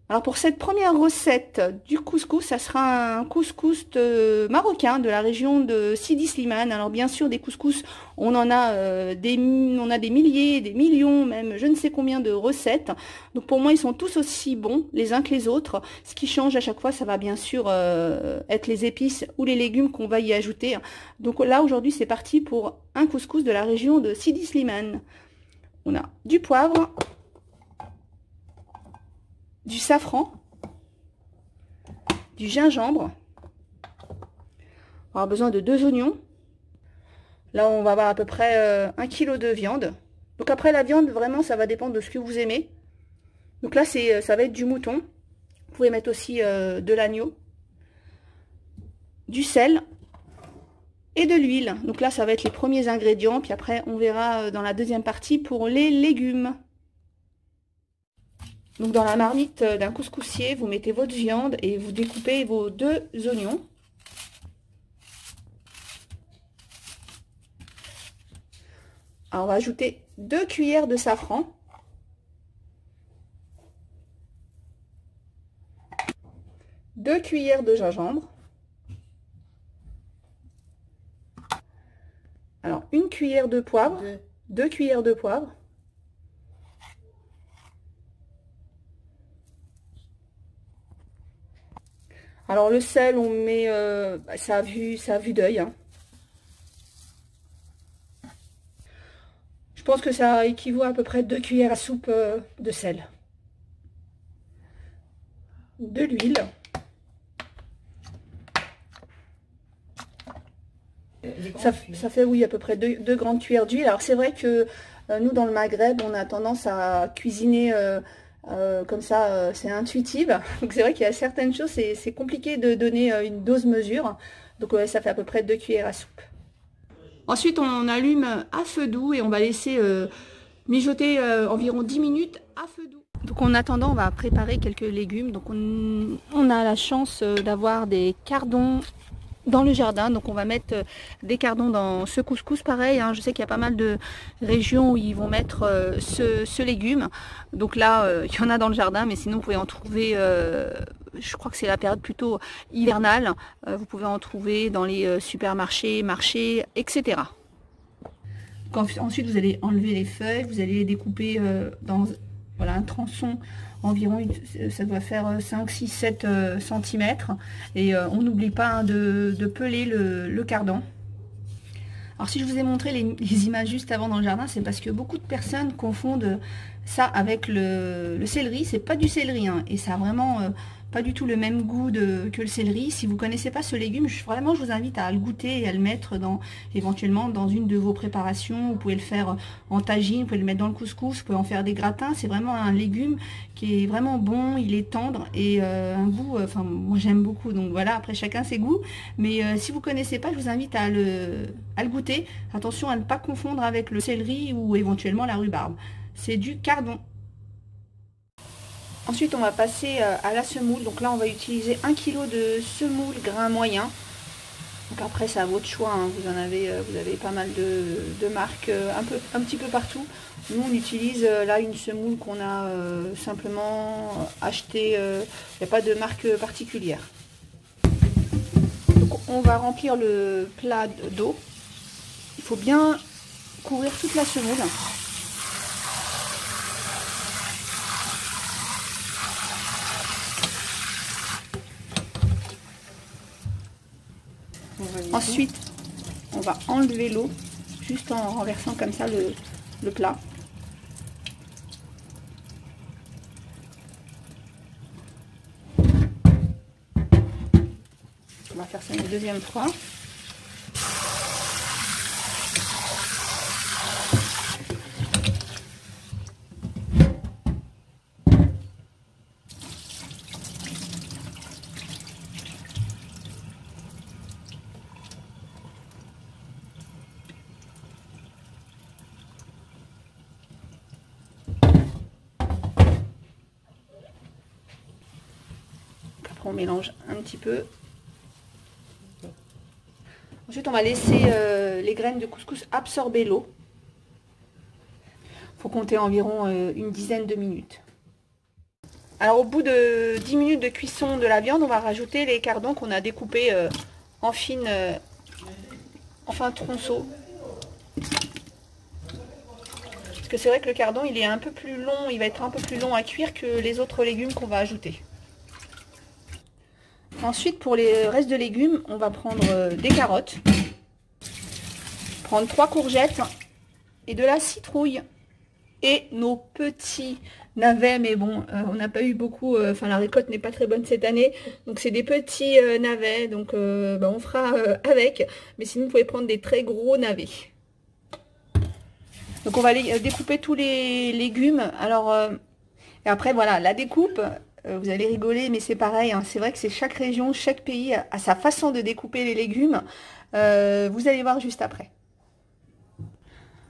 Alors pour cette première recette du couscous, ça sera un couscous marocain de la région de Sidi Slimane. Alors bien sûr des couscous, on en a des milliers, des millions, même je ne sais combien de recettes. Donc pour moi ils sont tous aussi bons les uns que les autres. Ce qui change à chaque fois, ça va bien sûr être les épices ou les légumes qu'on va y ajouter. Donc là aujourd'hui c'est parti pour un couscous de la région de Sidi Slimane. On a du poivre, du safran, du gingembre. On aura besoin de 2 oignons. Là, on va avoir à peu près 1 kg de viande. Donc après, la viande, vraiment, ça va dépendre de ce que vous aimez. Donc là, ça va être du mouton. Vous pouvez mettre aussi de l'agneau, du sel et de l'huile. Donc là, ça va être les premiers ingrédients. Puis après, on verra dans la deuxième partie pour les légumes. Donc dans la marmite d'un couscoussier, vous mettez votre viande et vous découpez vos 2 oignons. Alors on va ajouter 2 cuillères de safran. Deux cuillères de gingembre. Alors 1 cuillère de poivre. 2 cuillères de poivre. Alors le sel, on met ça a vue d'œil. Hein. Je pense que ça équivaut à peu près 2 cuillères à soupe de sel. De l'huile. Ça fait oui à peu près 2 grandes cuillères d'huile. Alors c'est vrai que nous dans le Maghreb, on a tendance à cuisiner comme ça, c'est intuitif. Donc c'est vrai qu'il y a certaines choses, c'est compliqué de donner une dose mesure. Donc ouais, ça fait à peu près 2 cuillères à soupe. Ensuite, on allume à feu doux et on va laisser mijoter environ 10 minutes à feu doux. Donc en attendant, on va préparer quelques légumes. Donc on a la chance d'avoir des cardons dans le jardin, donc on va mettre des cardons dans ce couscous. Pareil, hein, je sais qu'il y a pas mal de régions où ils vont mettre ce légume. Donc là, il y en a dans le jardin, mais sinon vous pouvez en trouver, je crois que c'est la période plutôt hivernale. Vous pouvez en trouver dans les supermarchés, marchés, etc. Ensuite, vous allez enlever les feuilles, vous allez les découper dans voilà, un tronçon environ, ça doit faire 5, 6, 7 cm. Et on n'oublie pas hein, de peler le cardon. Alors si je vous ai montré les images juste avant dans le jardin, c'est parce que beaucoup de personnes confondent ça avec le céleri. C'est pas du céleri hein, et ça a vraiment pas du tout le même goût que le céleri. Si vous connaissez pas ce légume, vraiment je vous invite à le goûter et à le mettre éventuellement dans une de vos préparations. Vous pouvez le faire en tagine, vous pouvez le mettre dans le couscous, vous pouvez en faire des gratins. C'est vraiment un légume qui est vraiment bon, il est tendre et un goût, enfin moi j'aime beaucoup. Donc voilà, après chacun ses goûts. Mais si vous connaissez pas, je vous invite à le goûter. Attention à ne pas confondre avec le céleri ou éventuellement la rhubarbe. C'est du cardon. Ensuite, on va passer à la semoule. Donc là, on va utiliser 1 kg de semoule grain moyen. Donc après, c'est à votre choix. Hein. Vous avez pas mal de marques un petit peu partout. Nous, on utilise là une semoule qu'on a simplement achetée. Il n'y a pas de marque particulière. Donc, on va remplir le plat d'eau. Il faut bien couvrir toute la semoule. Ensuite, on va enlever l'eau, juste en renversant comme ça le plat. On va faire ça une deuxième fois. On mélange un petit peu. Ensuite, on va laisser les graines de couscous absorber l'eau. Il faut compter environ une dizaine de minutes. Alors au bout de 10 minutes de cuisson de la viande, on va rajouter les cardons qu'on a découpés en fin tronçons. Parce que c'est vrai que le cardon, il est un peu plus long, il va être un peu plus long à cuire que les autres légumes qu'on va ajouter. Ensuite, pour les restes de légumes, on va prendre des carottes, prendre 3 courgettes et de la citrouille et nos petits navets, mais bon, on n'a pas eu beaucoup, enfin la récolte n'est pas très bonne cette année, donc c'est des petits navets, donc on fera avec, mais sinon vous pouvez prendre des très gros navets. Donc on va découper tous les légumes. Alors et après voilà, la découpe, vous allez rigoler, mais c'est pareil, hein, c'est vrai que c'est chaque région, chaque pays a sa façon de découper les légumes. Vous allez voir juste après.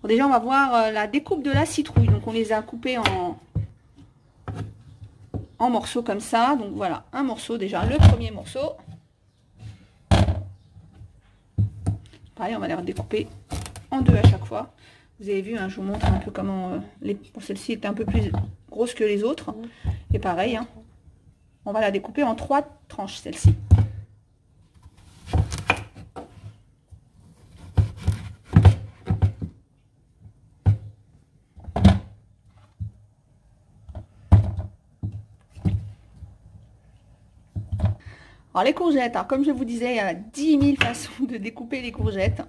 Bon, déjà on va voir la découpe de la citrouille. Donc on les a coupés en morceaux comme ça. Donc voilà, un morceau déjà, le premier morceau. Pareil, on va les redécouper en deux à chaque fois. Vous avez vu, hein, je vous montre un peu comment celle-ci est un peu plus grosse que les autres. Et pareil, hein, on va la découper en 3 tranches, celle-ci. Alors les courgettes, alors, comme je vous disais, il y a 10 000 façons de découper les courgettes.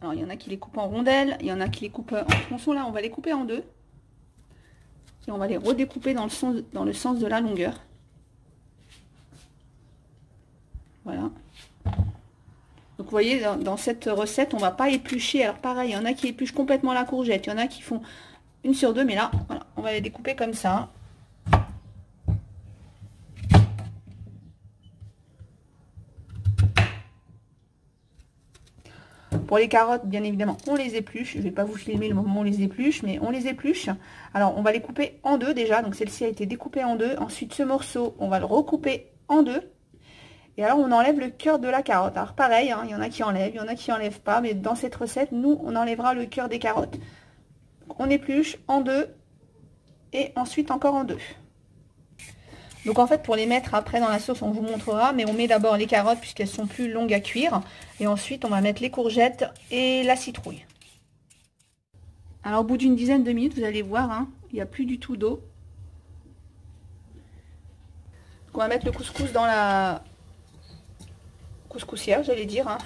Alors il y en a qui les coupent en rondelles, il y en a qui les coupent en tronçons. Là on va les couper en deux. Et on va les redécouper dans le sens de la longueur. Voilà. Donc vous voyez, dans cette recette, on va pas éplucher. Alors pareil, il y en a qui épluchent complètement la courgette, il y en a qui font une sur deux, mais là, voilà, on va les découper comme ça. Pour les carottes, bien évidemment, on les épluche. Je ne vais pas vous filmer le moment où on les épluche, mais on les épluche. Alors, on va les couper en deux déjà. Donc, celle-ci a été découpée en deux. Ensuite, ce morceau, on va le recouper en deux. Et alors, on enlève le cœur de la carotte. Alors, pareil, hein, il y en a qui enlèvent, il y en a qui enlèvent pas. Mais dans cette recette, nous, on enlèvera le cœur des carottes. Donc, on épluche en deux et ensuite encore en deux. Donc en fait pour les mettre après dans la sauce on vous montrera, mais on met d'abord les carottes puisqu'elles sont plus longues à cuire et ensuite on va mettre les courgettes et la citrouille. Alors au bout d'une dizaine de minutes vous allez voir, hein, il n'y a plus du tout d'eau. On va mettre le couscous dans la couscoussière, j'allais dire, hein.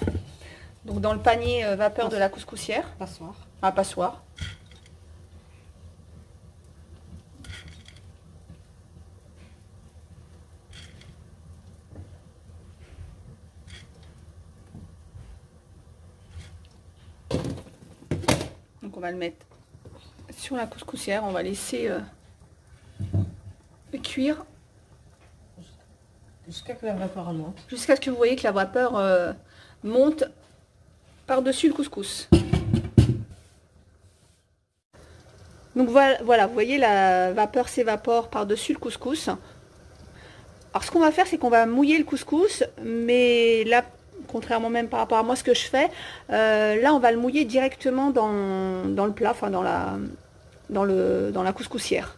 Donc dans le panier vapeur de la couscoussière. Passoire. Ah, passoire. Donc on va le mettre sur la couscoussière, on va laisser cuire. Jusqu'à ce que la vapeur monte. Jusqu'à ce que vous voyez que la vapeur monte par-dessus le couscous. Donc voilà, vous voyez la vapeur s'évapore par-dessus le couscous. Alors ce qu'on va faire, c'est qu'on va mouiller le couscous, mais là, contrairement même par rapport à moi ce que je fais, là on va le mouiller directement dans le plat, enfin dans la couscoussière.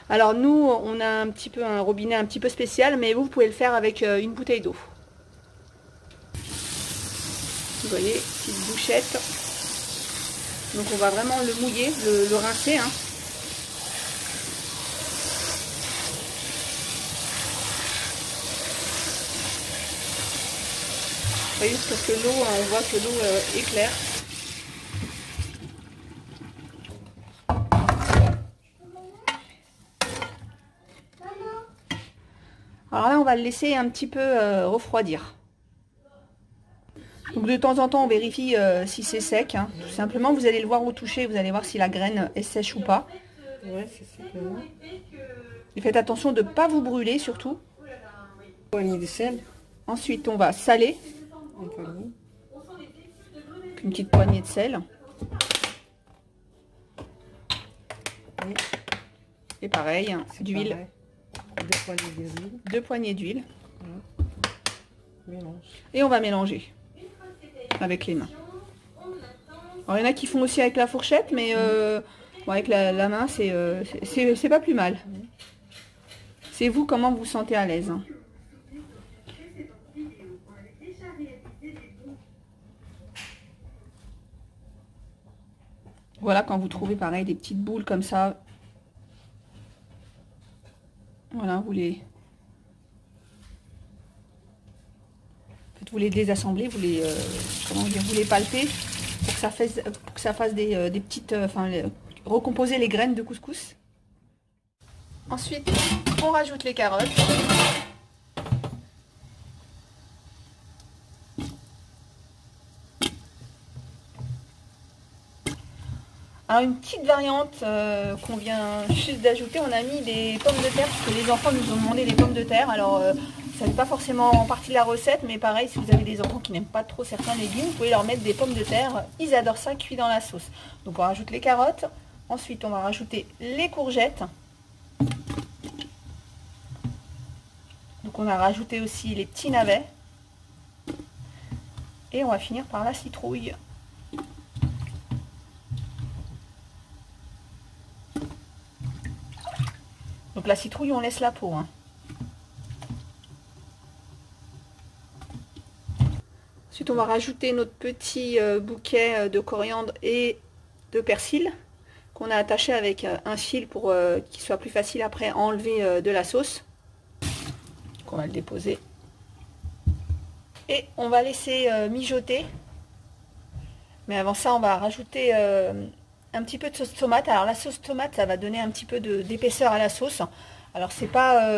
Alors nous on a un robinet un petit peu spécial, mais vous pouvez le faire avec une bouteille d'eau. Vous voyez, petite bouchette. Donc on va vraiment le mouiller, le rincer, hein. Vous voyez, parce que l'eau, on voit que l'eau est claire. Alors là, on va le laisser un petit peu refroidir. Donc de temps en temps, on vérifie si c'est sec, hein. Tout simplement, vous allez le voir au toucher, vous allez voir si la graine est sèche ou pas. Ouais, c'est sec. Et faites attention de ne pas vous brûler surtout. Une poignée de sel. Ensuite, on va saler. Une petite poignée de sel. Oui. Et pareil, d'huile. 2 poignées d'huile. 2 poignées d'huile. Mélange. Et on va mélanger avec les mains. Alors, il y en a qui font aussi avec la fourchette, mais bon, avec la main, c'est pas plus mal. C'est vous comment vous vous sentez à l'aise. Voilà, quand vous trouvez pareil des petites boules comme ça, voilà, vous les désassemblez, vous les comment dire, vous les palpez pour que ça fasse des petites, recomposer les graines de couscous. Ensuite, on rajoute les carottes. Alors une petite variante qu'on vient juste d'ajouter, on a mis des pommes de terre, parce que les enfants nous ont demandé des pommes de terre. Alors ça n'est pas forcément en partie de la recette, mais pareil, si vous avez des enfants qui n'aiment pas trop certains légumes, vous pouvez leur mettre des pommes de terre. Ils adorent ça cuit dans la sauce. Donc on rajoute les carottes, ensuite on va rajouter les courgettes. Donc on a rajouté aussi les petits navets. Et on va finir par la citrouille. Donc la citrouille, on laisse la peau. Hein. Ensuite, on va rajouter notre petit bouquet de coriandre et de persil qu'on a attaché avec un fil pour qu'il soit plus facile après à enlever de la sauce. Donc on va le déposer. Et on va laisser mijoter. Mais avant ça, on va rajouter un petit peu de sauce tomate. Alors la sauce tomate, ça va donner un petit peu d'épaisseur à la sauce. Alors c'est pas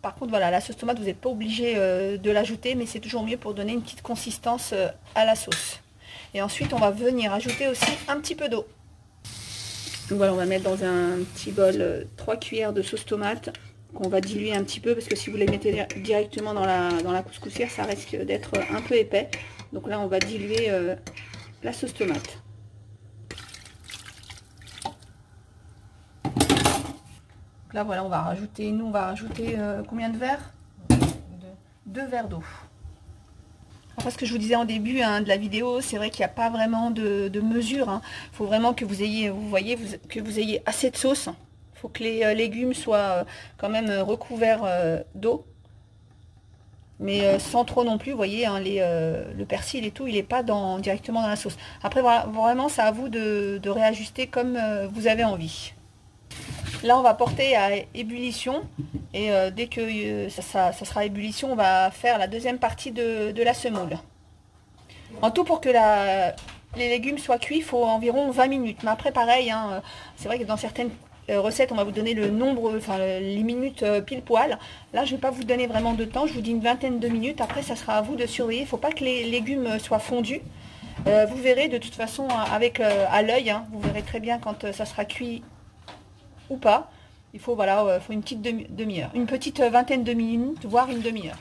par contre voilà, la sauce tomate, vous n'êtes pas obligé de l'ajouter, mais c'est toujours mieux pour donner une petite consistance à la sauce. Et ensuite on va venir ajouter aussi un petit peu d'eau. Donc voilà, on va mettre dans un petit bol 3 cuillères de sauce tomate qu'on va diluer un petit peu, parce que si vous les mettez directement dans la couscoussière, ça risque d'être un peu épais. Donc là on va diluer la sauce tomate. Là voilà, on va rajouter combien de verres? 2 verres d'eau. Parce que je vous disais en début de la vidéo, c'est vrai qu'il n'y a pas vraiment de mesure. Hein. Il faut vraiment que vous ayez, que vous ayez assez de sauce. Il faut que les légumes soient quand même recouverts d'eau. Mais sans trop non plus, vous voyez, hein, le persil et tout, il n'est pas directement dans la sauce. Après, voilà, vraiment, c'est à vous de réajuster comme vous avez envie. Là, on va porter à ébullition et dès que ça sera à ébullition, on va faire la deuxième partie de la semoule. En tout, pour que les légumes soient cuits, il faut environ 20 minutes. Mais après, pareil, hein, c'est vrai que dans certaines recettes, on va vous donner le nombre, les minutes pile poil. Là, je ne vais pas vous donner vraiment de temps, je vous dis une vingtaine de minutes. Après, ça sera à vous de surveiller. Il ne faut pas que les légumes soient fondus. Vous verrez de toute façon avec à l'œil, hein, vous verrez très bien quand ça sera cuit ou pas. Il faut, voilà, faut une petite demi-heure, une petite vingtaine de minutes, voire une demi-heure.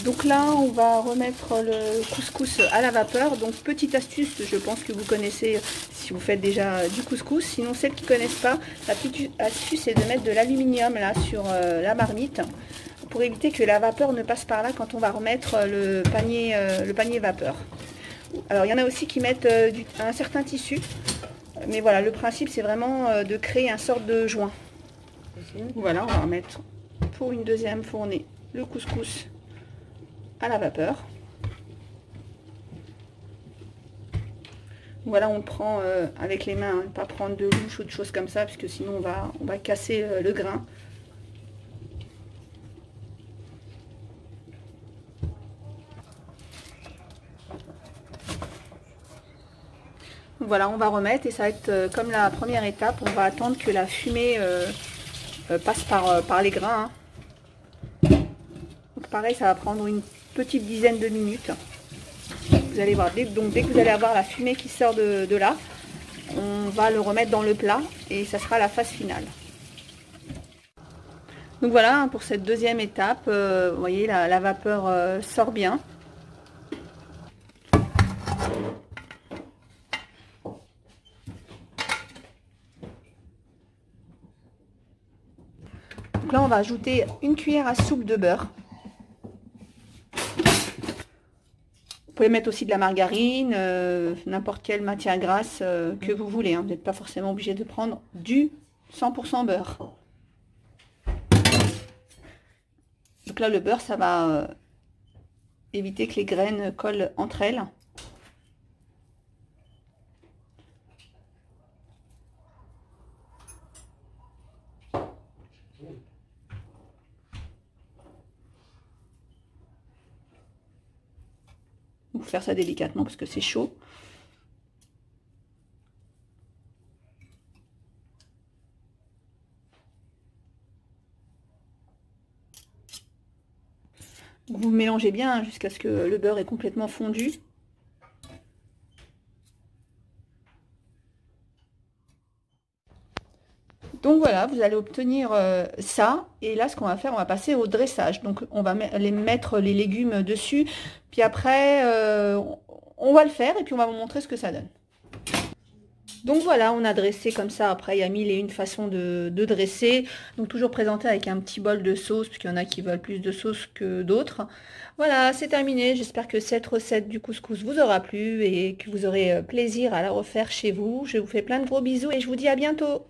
Donc là, on va remettre le couscous à la vapeur. Donc petite astuce, je pense que vous connaissez si vous faites déjà du couscous. Sinon, celles qui ne connaissent pas, la petite astuce, c'est de mettre de l'aluminium là sur la marmite pour éviter que la vapeur ne passe par là quand on va remettre le panier vapeur. Alors, il y en a aussi qui mettent un certain tissu. Mais voilà, le principe, c'est vraiment de créer un sorte de joint. Voilà, on va remettre pour une deuxième fournée le couscous à la vapeur. Voilà, on le prend avec les mains, hein, pas prendre de louche ou de choses comme ça, parce que sinon on va casser le grain. Voilà, on va remettre et ça va être comme la première étape. On va attendre que la fumée passe par les grains. Hein. Donc pareil, ça va prendre une petite dizaine de minutes. Vous allez voir, dès que vous allez avoir la fumée qui sort de là, on va le remettre dans le plat et ça sera la phase finale. Donc voilà, hein, pour cette deuxième étape, vous voyez, la vapeur sort bien. Donc là, on va ajouter une cuillère à soupe de beurre. Vous pouvez mettre aussi de la margarine, n'importe quelle matière grasse que vous voulez. Hein. Vous n'êtes pas forcément obligé de prendre du 100% beurre. Donc là, le beurre, ça va éviter que les graines collent entre elles. Il faut faire ça délicatement parce que c'est chaud. Vous mélangez bien jusqu'à ce que le beurre est complètement fondu. Donc voilà, vous allez obtenir ça. Et là, ce qu'on va faire, on va passer au dressage. Donc on va mettre les légumes dessus. Puis après, on va le faire et puis on va vous montrer ce que ça donne. Donc voilà, on a dressé comme ça. Après, il y a 1001 façons de dresser. Donc toujours présenté avec un petit bol de sauce, puisqu'il y en a qui veulent plus de sauce que d'autres. Voilà, c'est terminé. J'espère que cette recette du couscous vous aura plu et que vous aurez plaisir à la refaire chez vous. Je vous fais plein de gros bisous et je vous dis à bientôt.